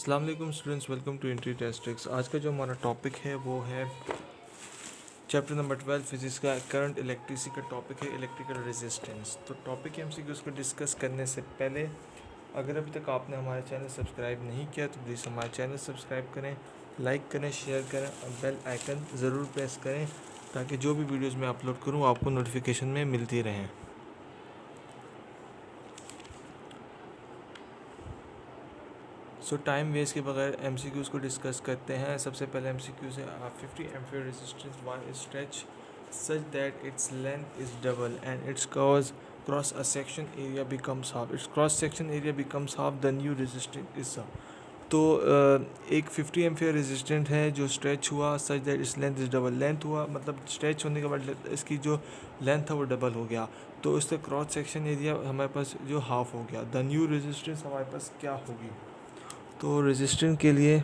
अस्सलाम वालेकुम students, welcome to entry टेस्टिक्स। आज का जो हमारा टॉपिक है वो है चैप्टर नंबर 12 फिजिक्स का करंट इलेक्ट्रिसिटी का टॉपिक है इलेक्ट्रिकल रेजिस्टेंस। तो टॉपिक एमसीक्यूज़ को डिस्कस करने से पहले अगर अभी तक आपने हमारे चैनल सब्सक्राइब नहीं किया तो प्लीज़ हमारे चैनल सब्सक्राइब करें, लाइक करें, शेयर करें और बेल आइकन ज़रूर प्रेस करें ताकि जो भी वीडियोज़ मैं अपलोड करूँ आपको नोटिफिकेशन में मिलती रहें। सो टाइम वेस्ट के बगैर एमसीक्यूज़ को डिस्कस करते हैं। सबसे पहले एमसीक्यू से 50 ampere resistance wire is stretch such that its length is double and it's cause cross a section area becomes half. It's cross section area becomes half the new resistance is तो एक 50 ampere resistant है जो stretch हुआ such that its length is double. Length हुआ मतलब stretch होने के बाद इसकी जो लेंथ है वो डबल हो गया, तो इसका क्रॉस सेक्शन एरिया हमारे पास जो हाफ हो गया। द न्यू रेजिस्टेंस हमारे पास क्या होगी? तो रेजिस्टेंस के लिए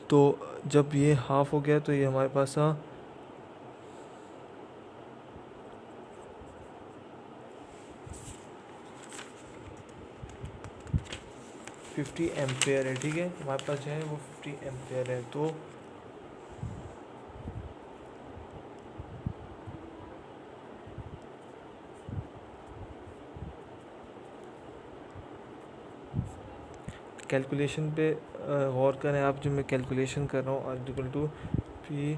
तो जब ये हाफ हो गया तो ये हमारे पास 50 एम्पेयर है। ठीक है, हमारे पास जो है वो 50 एम्पेयर है। तो कैलकुलेशन पे गौर करें आप, जो मैं कैलकुलेशन कर रहा हूँ आर इक्वल टू पी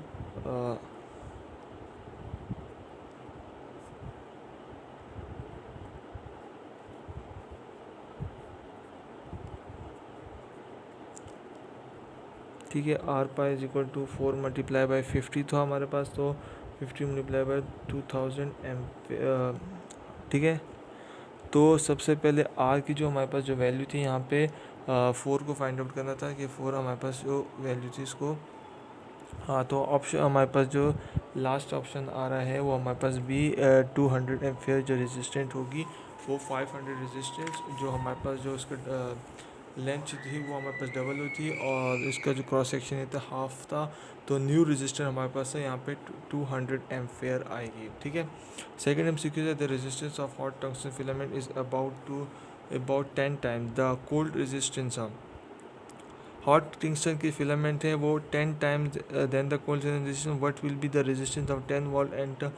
ठीक है, R pi is equal to 4 multiply by 50 था हमारे पास, तो 50 मल्टीप्लाई बाई 2000 एम्पेयर। ठीक है, तो सबसे पहले आर की जो हमारे पास जो वैल्यू थी यहाँ पे 4 को फाइंड आउट करना था कि 4 हमारे पास जो वैल्यू थी इसको। हाँ, तो ऑप्शन हमारे पास जो लास्ट ऑप्शन आ रहा है वो हमारे पास भी 200 एम्पेयर जो रेजिस्टेंट होगी वो 500 रेजिस्टेंस जो हमारे पास जो उसका लेंथ थी वो हमारे पास डबल हुई थी और इसका जो क्रॉस सेक्शन था हाफ था, तो न्यू रेजिस्टेंस हमारे पास है यहाँ पे 200 एम्पेयर आएगी। ठीक है, सेकेंड एमसीक्यू है the resistance of hot tungsten filament is about 10 time the cold resistance. Hot tungsten की फिलामेंट है वो 10 times than the cold resistance. What will be the resistance of 10 volt and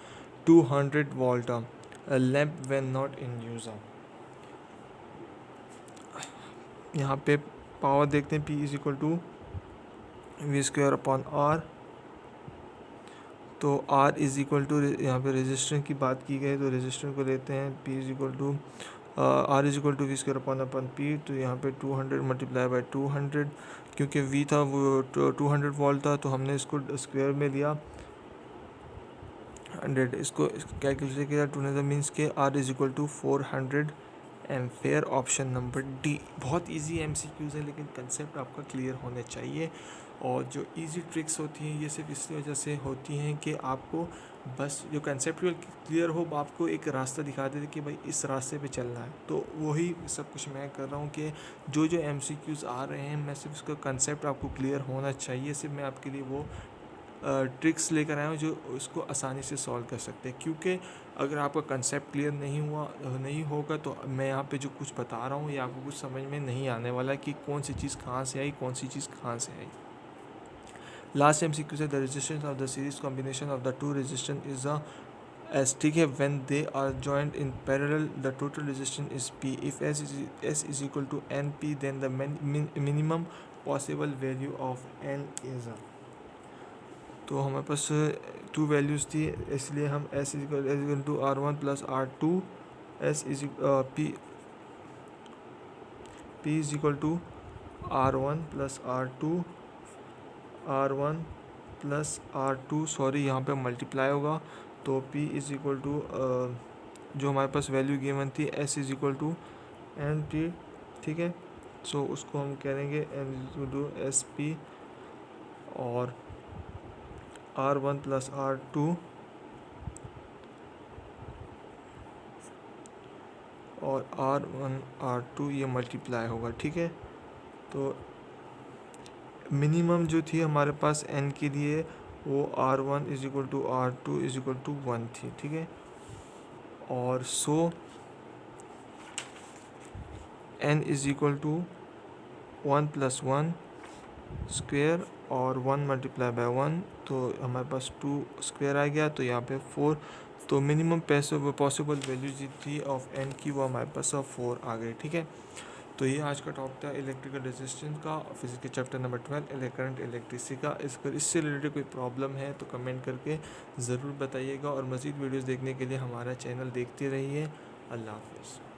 200 volt lamp when not in use. यहाँ पे power देखते हैं, P is equal to V square upon R. तो R is equal to यहाँ पे resistance की बात की गई तो रेजिस्टेंस को लेते हैं P is equal to R is equal to V square upon P. तो यहाँ पे 200 मल्टीप्लाई बाई 200, क्योंकि V था वो 200 वोल्ट था तो हमने इसको स्क्वायर में लिया 100। इसको कैलकुलेट किया 200 मीन्स के R is equal to 400 ampere. Option number D. बहुत इजी एमसीक्यूज़ है लेकिन कंसेप्ट आपका क्लियर होने चाहिए, और जो इजी ट्रिक्स होती हैं ये सिर्फ इस वजह से होती हैं कि आपको बस जो कंसेप्चुअल क्लियर हो, आपको एक रास्ता दिखा देते कि भाई इस रास्ते पे चलना है। तो वही सब कुछ मैं कर रहा हूँ कि जो जो एमसीक्यूज़ आ रहे हैं मैं सिर्फ उसका कंसेप्ट आपको क्लियर होना चाहिए, सिर्फ मैं आपके लिए वो ट्रिक्स लेकर आया हूँ जो उसको आसानी से सॉल्व कर सकते हैं। क्योंकि अगर आपका कंसेप्ट क्लियर नहीं होगा तो मैं यहाँ पे जो कुछ बता रहा हूँ ये आपको कुछ समझ में नहीं आने वाला कि कौन सी चीज़ कहाँ से आई, कौन सी चीज़ कहाँ से आई। लास्ट एमसीक्यू से the resistance of the series combination of the two resistance is S. ठीक है, when they are joint in parallel the total resistance is P. If S is equal to N P then the minimum possible value of N is. तो हमारे पास two values थी, इसलिए हम S is two R one plus R two. S is P is equal to R one plus R two, R one plus R two, sorry यहाँ पे multiply होगा। तो P इज इक्वल टू जो हमारे पास वैल्यू गिवन थी S is equal to N T. ठीक है, सो उसको हम करेंगे N is equal to S P और R one plus R two और आर वन आर टू ये मल्टीप्लाई होगा। ठीक है, तो मिनिमम जो थी हमारे पास n के लिए वो R one is equal to R two is equal to 1 थी। ठीक है, और so n is equal to 1+1 square और 1 मल्टीप्लाई बाय 1, तो हमारे पास 2 स्क्वेयर आ गया, तो यहाँ पे 4। तो मिनिमम पॉसिबल वैल्यू जी थी ऑफ n की, वो हमारे पास 4 आ गई। ठीक है, तो ये आज का टॉपिक था इलेक्ट्रिकल रेजिस्टेंस का, फिजिक्स के चैप्टर नंबर 12 करंट इलेक्ट्रिसिटी का। इससे रिलेटेड कोई प्रॉब्लम है तो कमेंट करके ज़रूर बताइएगा, और मज़ीद वीडियोस देखने के लिए हमारा चैनल देखते रहिए। अल्लाह हाफ़िज़।